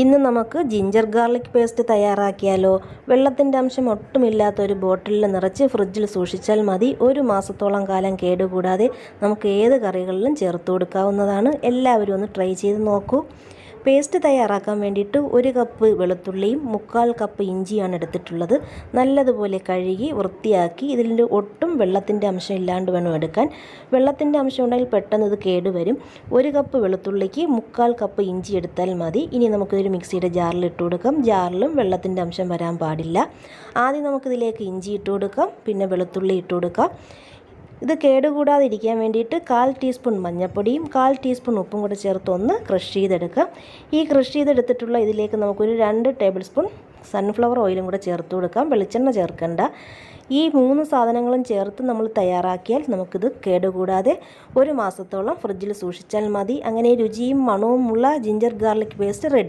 ഇന്ന് നമുക്ക് ginger garlic paste തയ്യാറാക്കിയാലോ? വെള്ളത്തിൻ്റെ അംശം ഒട്ടുമില്ലാത്ത ഒരു ബോട്ടിലിൽ നിറച്ച് ഫ്രിഡ്ജിൽ സൂക്ഷിച്ചാൽ മതി. ഒരു മാസത്തോളം കാലം കേടുകൂടാതെ നമുക്ക് ഏത് കറികളിലും ചേർത്ത് കൊടുക്കാവുന്നതാണ്. എല്ലാവരും ഒന്ന് ട്രൈ ചെയ്ത് നോക്കൂ. പേസ്റ്റ് തയ്യാറാക്കാൻ വേണ്ടിയിട്ട് 1 കപ്പ് വെളുത്തുള്ളിയും 1/4 കപ്പ് ഇഞ്ചിയാണ് എടുത്തിട്ടുള്ളത്. നല്ലതുപോലെ കഴുകി വൃത്തിയാക്കി ഇതിൽ ഒട്ടും വെള്ളത്തിൻ്റെ അംശം ഇല്ലാണ്ട് വേണം എടുക്കാൻ. വെള്ളത്തിൻ്റെ അംശം ഉണ്ടെങ്കിൽ പെട്ടെന്ന് ഇത് കേടുവരും. 1 കപ്പ് വെളുത്തുള്ളിക്ക് 1/4 കപ്പ് ഇഞ്ചി എടുത്താൽ മതി. ഇനി നമുക്കിതൊരു മിക്സിയുടെ ജാറിൽ ഇട്ട് കൊടുക്കാം. ജാറിലും വെള്ളത്തിൻ്റെ അംശം വരാൻ പാടില്ല. ആദ്യം നമുക്കിതിലേക്ക് ഇഞ്ചി ഇട്ട് കൊടുക്കാം, പിന്നെ വെളുത്തുള്ളി ഇട്ട് കൊടുക്കാം. ഇത് കേടുകൂടാതിരിക്കാൻ വേണ്ടിയിട്ട് 1/4 ടീസ്പൂൺ മഞ്ഞൾപ്പൊടിയും 1/4 ടീസ്പൂൺ ഉപ്പും കൂടെ ചേർത്ത് ഒന്ന് ക്രഷ് ചെയ്തെടുക്കാം. ഈ ക്രഷ് ചെയ്തെടുത്തിട്ടുള്ള ഇതിലേക്ക് നമുക്കൊരു 2 ടേബിൾ സ്പൂൺ സൺഫ്ലവർ ഓയിലും കൂടെ ചേർത്ത് കൊടുക്കാം. വെളിച്ചെണ്ണ ചേർക്കണ്ട. ഈ 3 സാധനങ്ങളും ചേർത്ത് നമ്മൾ തയ്യാറാക്കിയാൽ നമുക്കിത് കേടുകൂടാതെ ഒരു മാസത്തോളം ഫ്രിഡ്ജിൽ സൂക്ഷിച്ചാൽ മതി. അങ്ങനെ രുചിയും മണവുമുള്ള ജിഞ്ചർ ഗാർലിക് പേസ്റ്റ് റെഡി.